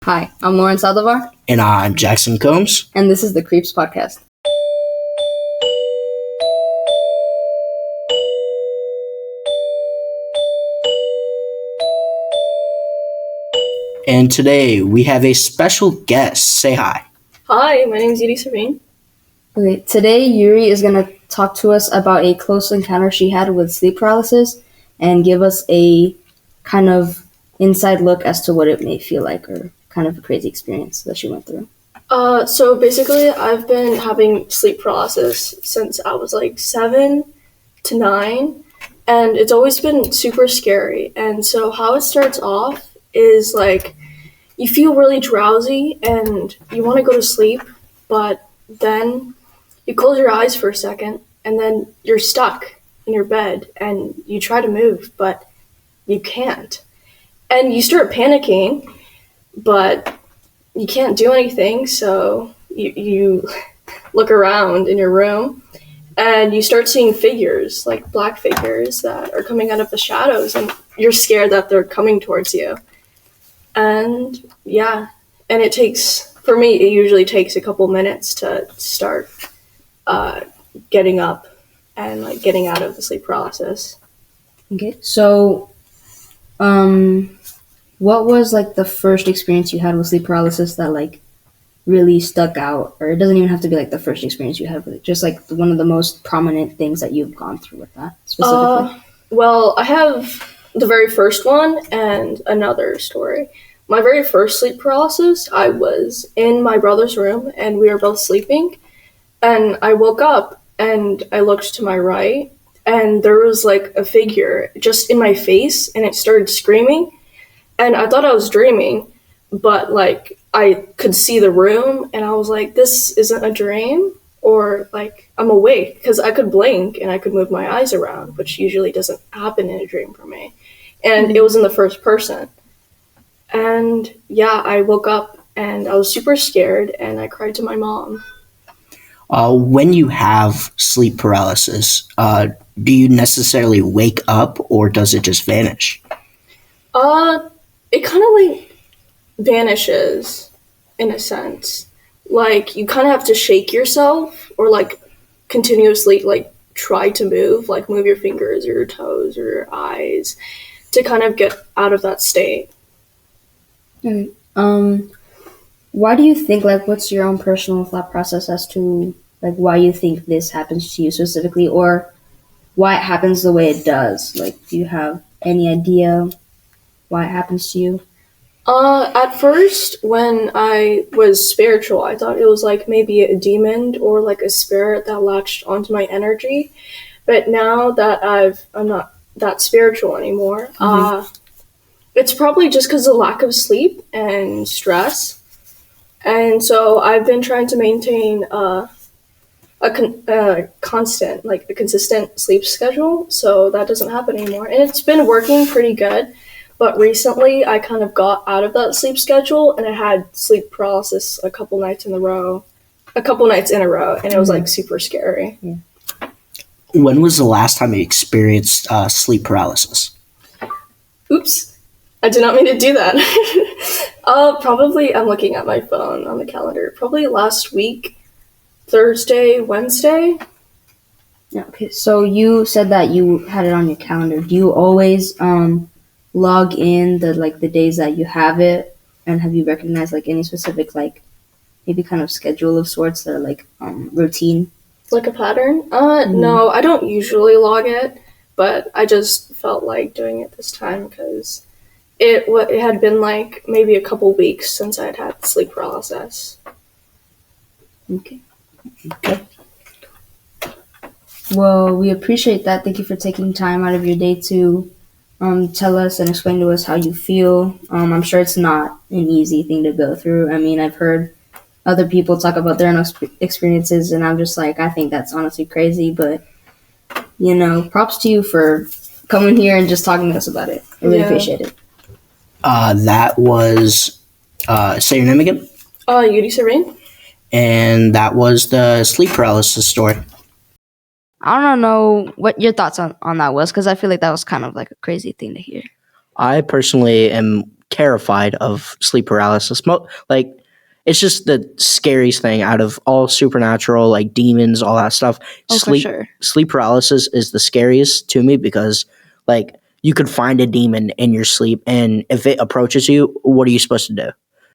Hi, I'm Lauren Saldivar. And I'm Jakson Combs. And this is the Creeps Podcast. And today we have a special guest. Say hi. Hi, my name is Yuri Servín. Okay, today Yuri is going to talk to us about a close encounter she had with sleep paralysis and give us a kind of inside look as to what it may feel like or kind of a crazy experience that she went through. So basically, I've been having sleep paralysis since I was like 7 to 9, and it's always been super scary. And so how it starts off is like you feel really drowsy and you want to go to sleep, but then you close your eyes for a second and then you're stuck in your bed and you try to move, but you can't. And you start panicking, but you can't do anything, so you look around in your room and you start seeing figures, like black figures that are coming out of the shadows, and you're scared that they're coming towards you. And yeah, and it usually takes a couple minutes to start getting up and like getting out of the sleep paralysis. Okay, so what was like the first experience you had with sleep paralysis that like really stuck out? Or it doesn't even have to be like the first experience you had with it, just like one of the most prominent things that you've gone through with that specifically. Well, I have the very first one and another story. My very first sleep paralysis, I was in my brother's room and we were both sleeping, and I woke up and I looked to my right and there was like a figure just in my face and it started screaming. And I thought I was dreaming, but like I could see the room and I was like, this isn't a dream, or like I'm awake, because I could blink and I could move my eyes around, which usually doesn't happen in a dream for me. And it was in the first person. And yeah, I woke up and I was super scared and I cried to my mom. When you have sleep paralysis, do you necessarily wake up or does it just vanish? It kind of like vanishes in a sense. Like you kind of have to shake yourself or like continuously like try to move your fingers or your toes or your eyes to kind of get out of that state. Okay. Why do you think, like, what's your own personal thought process as to like why you think this happens to you specifically, or why it happens the way it does? Like, do you have any idea why it happens to you? At first, when I was spiritual, I thought it was like maybe a demon or like a spirit that latched onto my energy. But now that I'm not that spiritual anymore, it's probably just because of lack of sleep and stress. And so I've been trying to maintain a consistent sleep schedule, so that doesn't happen anymore. And it's been working pretty good. But recently, I kind of got out of that sleep schedule, and I had sleep paralysis a couple nights in a row, and it was like super scary. Yeah. When was the last time you experienced sleep paralysis? Oops, I did not mean to do that. Probably, I'm looking at my phone on the calendar. Probably last week, Thursday, Wednesday. Yeah. Okay. So you said that you had it on your calendar. Do you always log in the days that you have it, and have you recognized like any specific like maybe kind of schedule of sorts that are like routine? Like a pattern? No, I don't usually log it, but I just felt like doing it this time because it had been like maybe a couple weeks since I'd had sleep paralysis. Okay. Well, we appreciate that. Thank you for taking time out of your day to tell us and explain to us how you feel. I'm sure it's not an easy thing to go through. I mean, I've heard other people talk about their own experiences, and I'm just like, I think that's honestly crazy. But, props to you for coming here and just talking to us about it. I really appreciate it. That was, say your name again? Yuri Servín. And that was the sleep paralysis story. I don't know what your thoughts on that was, because I feel like that was kind of like a crazy thing to hear. I personally am terrified of sleep paralysis. Like, it's just the scariest thing out of all supernatural, like demons, all that stuff. Oh, for sure. Sleep paralysis is the scariest to me because, like, you could find a demon in your sleep, and if it approaches you, what are you supposed to do?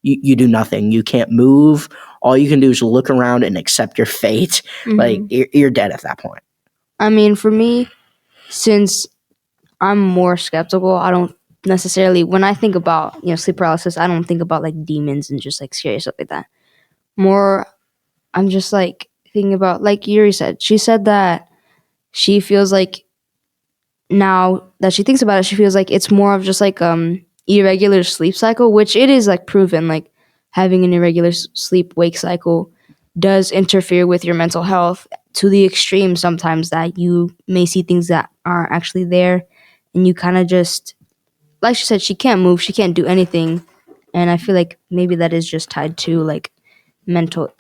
You do nothing. You can't move. All you can do is look around and accept your fate. Like, you're dead at that point. I mean, for me, since I'm more skeptical, I don't necessarily, when I think about, sleep paralysis, I don't think about like demons and just like scary stuff like that. More, I'm just like thinking about, like Yuri said, she said that she feels like, now that she thinks about it, she feels like it's more of just like irregular sleep cycle, which it is like proven, like having an irregular sleep wake cycle does interfere with your mental health to the extreme sometimes, that you may see things that aren't actually there, and you kind of just, like she said, she can't move, she can't do anything, and I feel like maybe that is just tied to like mental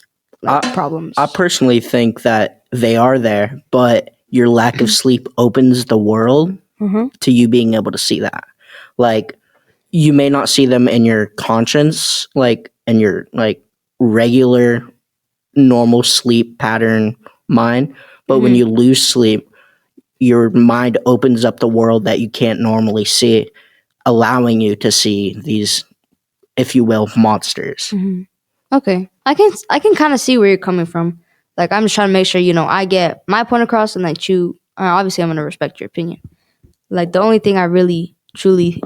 problems. I personally think that they are there, but your lack of sleep opens the world to you being able to see that. Like, you may not see them in your conscience, like in your like regular normal sleep pattern mind, but when you lose sleep, your mind opens up the world that you can't normally see, allowing you to see these, if you will, monsters. Okay, I can kind of see where you're coming from. Like, I'm just trying to make sure, I get my point across, and like you, obviously I'm going to respect your opinion. Like, the only thing I really truly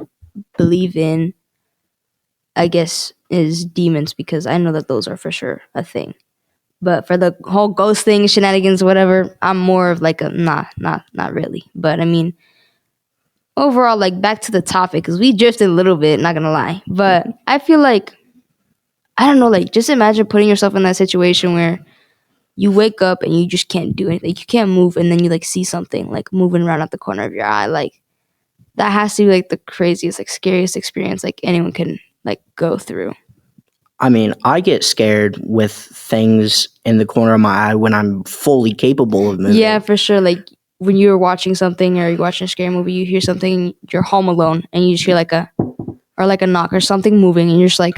believe in, I guess, is demons, because I know that those are for sure a thing. But for the whole ghost thing, shenanigans, whatever, I'm more of like a not really. But I mean, overall, like, back to the topic, because we drifted a little bit, not gonna lie. But I feel like, I don't know, like, just imagine putting yourself in that situation where you wake up and you just can't do anything. You can't move, and then you like see something like moving around at the corner of your eye. Like, that has to be like the craziest, like scariest experience like anyone can like go through. I mean, I get scared with things in the corner of my eye when I'm fully capable of moving. Yeah, for sure. Like, when you're watching something or you're watching a scary movie, you hear something, you're home alone, and you just hear like a knock or something moving, and you're just like,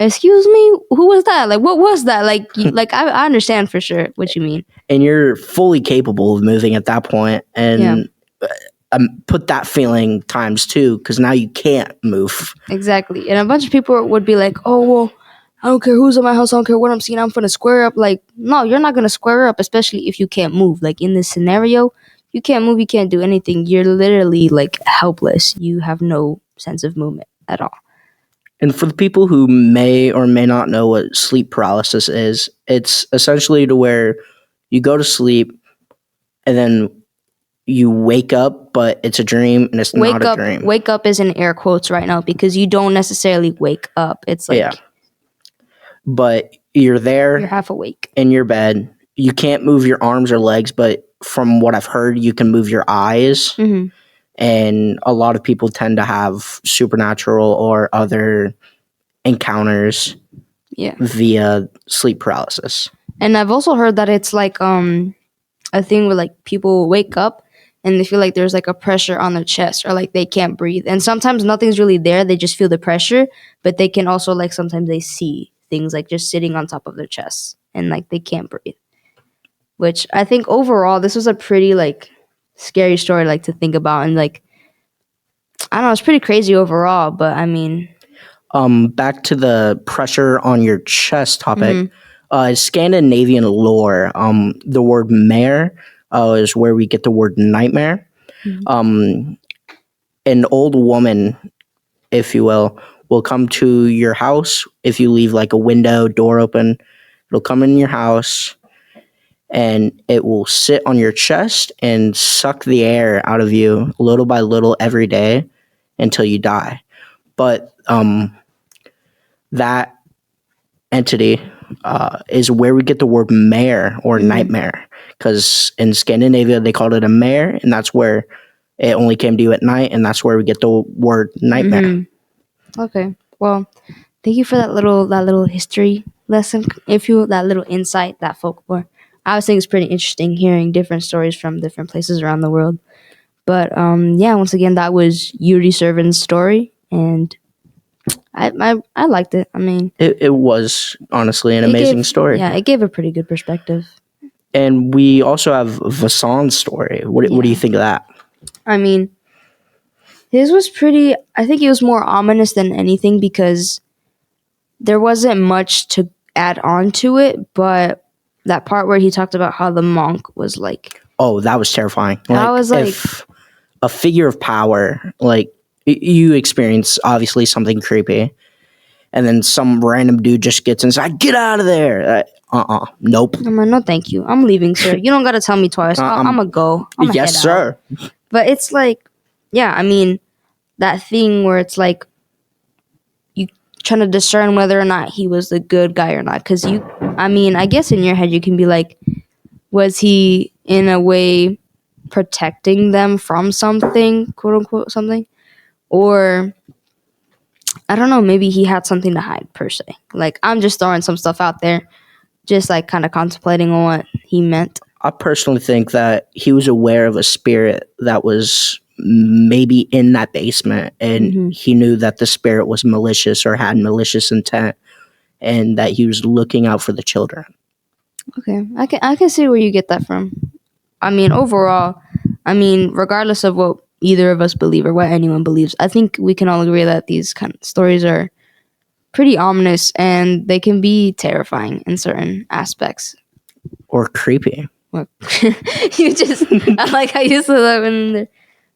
excuse me, who was that? Like, what was that? Like, like I understand for sure what you mean. And you're fully capable of moving at that point, and put that feeling times two, because now you can't move. Exactly. And a bunch of people would be like, oh, well, I don't care who's in my house, I don't care what I'm seeing, I'm going to square up. Like, no, you're not going to square up, especially if you can't move. Like, in this scenario, you can't move, you can't do anything. You're literally like helpless. You have no sense of movement at all. And for the people who may or may not know what sleep paralysis is, it's essentially to where you go to sleep and then you wake up, but it's a dream, and it's not a dream. Wake up is in air quotes right now, because you don't necessarily wake up. It's like, but you're there. You're half awake in your bed. You can't move your arms or legs, but from what I've heard, you can move your eyes. And a lot of people tend to have supernatural or other encounters via sleep paralysis. And I've also heard that it's like a thing where like people wake up and they feel like there's like a pressure on their chest, or like they can't breathe. And sometimes nothing's really there. They just feel the pressure, but they can also like sometimes they see things like just sitting on top of their chests, and like they can't breathe. Which I think overall, this was a pretty like scary story like to think about, and like, I don't know, it's pretty crazy overall, but I mean, back to the pressure on your chest topic. Scandinavian lore, the word mare is where we get the word nightmare. An old woman, if you will come to your house. If you leave like a window, door open, it'll come in your house, and it will sit on your chest and suck the air out of you little by little every day until you die. But that entity is where we get the word mare or nightmare, because in Scandinavia they called it a mare, and that's where it only came to you at night, and that's where we get the word nightmare. Okay, well, thank you for that little history lesson, that little insight, that folklore. I was think it's pretty interesting hearing different stories from different places around the world. But once again, that was Yuri Servin's story, and I liked it. I mean, It was honestly an it amazing gave, story. yeah, it gave a pretty good perspective. And we also have Vasan's story. What do you Yeah. think of that? I mean, his was pretty. I think it was more ominous than anything because there wasn't much to add on to it, but that part where he talked about how the monk was like, Oh, that was terrifying. I was like, if a figure of power, like you experience obviously something creepy, and then some random dude just gets inside, get out of there. Nope. I'm like, no, thank you. I'm leaving, sir. You don't got to tell me twice. I'm going to go. I'm going to yes, head sir. out. But it's like, yeah, I mean, that thing where it's like, you trying to discern whether or not he was the good guy or not. Because I mean, I guess in your head you can be like, was he in a way protecting them from something, quote unquote, something? Or, I don't know, maybe he had something to hide per se. Like, I'm just throwing some stuff out there, just like kind of contemplating on what he meant. I personally think that he was aware of a spirit that was maybe in that basement, and he knew that the spirit was malicious or had malicious intent, and that he was looking out for the children. Okay, I can see where you get that from. I mean, overall, I mean, regardless of what either of us believe or what anyone believes, I think we can all agree that these kind of stories are pretty ominous and they can be terrifying in certain aspects. Or creepy. Well, I like how you said that in there.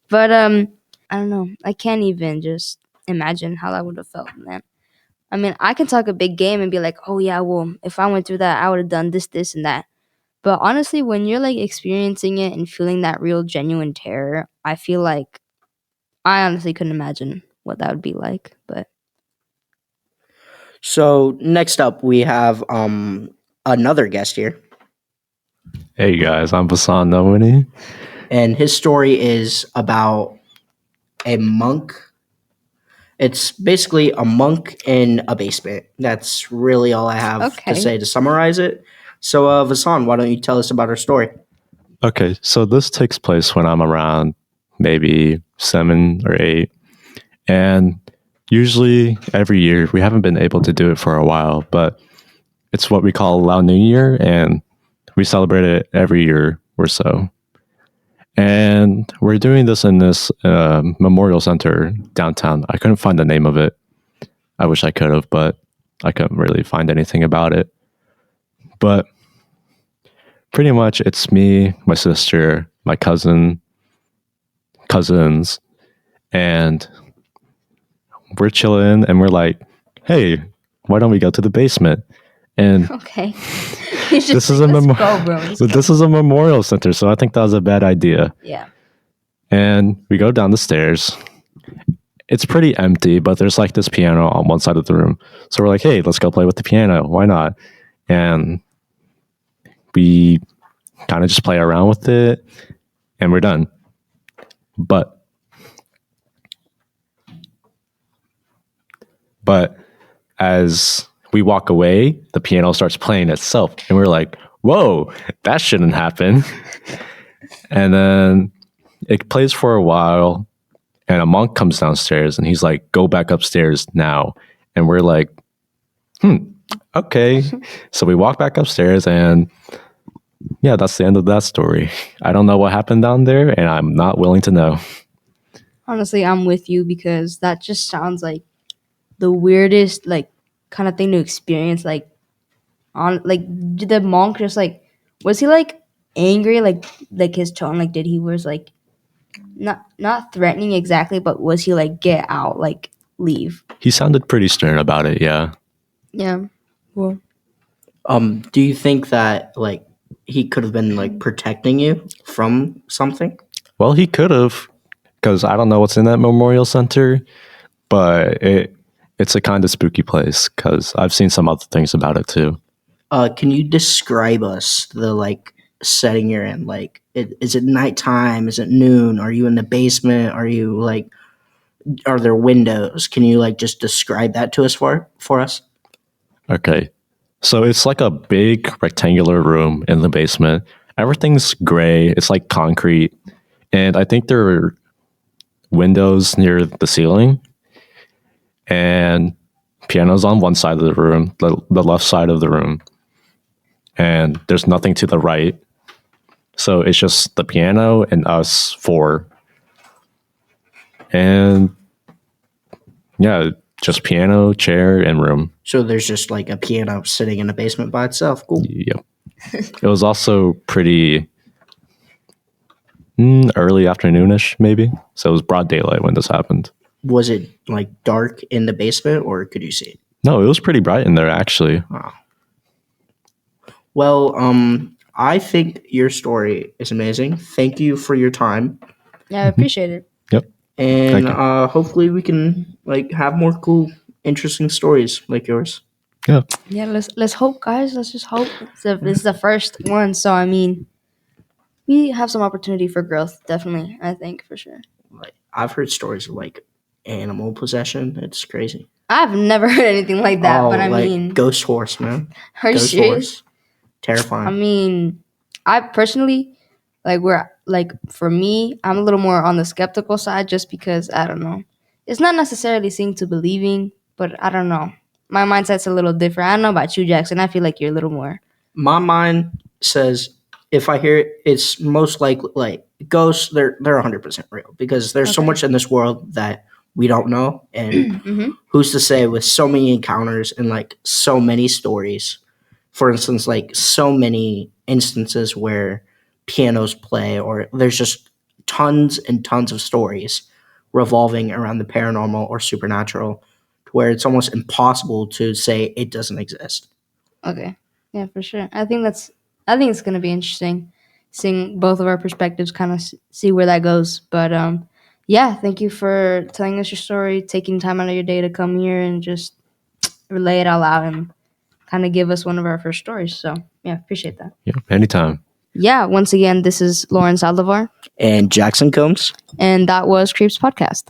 But I don't know. I can't even just imagine how that would have felt, man. I mean, I can talk a big game and be like, oh yeah, well, if I went through that, I would have done this, this, and that. But honestly, when you're like experiencing it and feeling that real genuine terror, I feel like I honestly couldn't imagine what that would be like. But So next up, we have another guest here, Hey guys, I'm Vasan Nomany. and his story is about a monk. It's basically a monk in a basement. That's really all I have Okay. to say to summarize it. So, Vasan, why don't you tell us about our story? Okay, so this takes place when I'm around maybe 7 or 8. And usually every year, we haven't been able to do it for a while, but it's what we call Lao New Year, and we celebrate it every year or so. And we're doing this in this memorial center downtown. I couldn't find the name of it. I wish I could have, but I couldn't really find anything about it. But pretty much it's me, my sister, my cousins, and we're chilling and we're like, hey, why don't we go to the basement? And okay. this is this is a memorial center, so I think that was a bad idea. Yeah. And we go down the stairs. It's pretty empty, but there's like this piano on one side of the room. So we're like, hey, let's go play with the piano. Why not? And we kind of just play around with it and we're done. But as we walk away, the piano starts playing itself. And we're like, whoa, that shouldn't happen. And then it plays for a while. And a monk comes downstairs and he's like, go back upstairs now. And we're like, okay. So we walk back upstairs and yeah, that's the end of that story. I don't know what happened down there and I'm not willing to know. Honestly, I'm with you because that just sounds like the weirdest like kind of thing to experience. Like on like did the monk just like was he like angry like his tone like did he was like not threatening exactly, but was he like get out, like leave? He sounded pretty stern about it, yeah. Yeah. Well, Do you think that like he could have been like protecting you from something? Well, he could have, because I don't know what's in that memorial center, but it's a kind of spooky place because I've seen some other things about it too. Can you describe us the like setting you're in? Like, is it nighttime? Is it noon? Are you in the basement? Are you like, are there windows? Can you like just describe that to us for us? Okay. So it's like a big rectangular room in the basement. Everything's gray. It's like concrete. And I think there are windows near the ceiling. and piano's on one side of the room, the left side of the room, and there's nothing to the right. So it's just the piano and us four. And yeah, just piano, chair, and room. So there's just like a piano sitting in the basement by itself. Cool. Yep. It was also pretty early afternoonish, maybe. So it was broad daylight when this happened. Was it like dark in the basement, or could you see it? No, it was pretty bright in there, actually. Oh. Well, I think your story is amazing. Thank you for your time. Yeah, I appreciate it. Yep. And hopefully we can like have more cool, interesting stories like yours. Yeah. Yeah, let's hope, guys. Let's just hope. This is the first one, so I mean, we have some opportunity for growth. Definitely, I think for sure. Like I've heard stories of like animal possession. It's crazy. I've never heard anything like that, but I like mean, ghost horse, man. are you Ghost serious? horse. Terrifying. I mean, I personally for me, I'm a little more on the skeptical side, just because I don't know. It's not necessarily seeing to believing, but I don't know. My mindset's a little different. I don't know about you, Jackson. I feel like you're a little more. My mind says if I hear it, it's most likely like ghosts. They're 100% real because there's so much in this world that we don't know, and who's to say with so many encounters and like so many stories. For instance, like so many instances where pianos play, or there's just tons and tons of stories revolving around the paranormal or supernatural, to where it's almost impossible to say it doesn't exist. Okay. Yeah, for sure. I think it's going to be interesting seeing both of our perspectives, kind of see where that goes. But yeah, thank you for telling us your story, taking time out of your day to come here and just relay it all out and kind of give us one of our first stories. So yeah, appreciate that. Yeah, anytime. Yeah, once again, this is Lauren Saldivar. And Jakson Combs. And that was Creeps Podcast.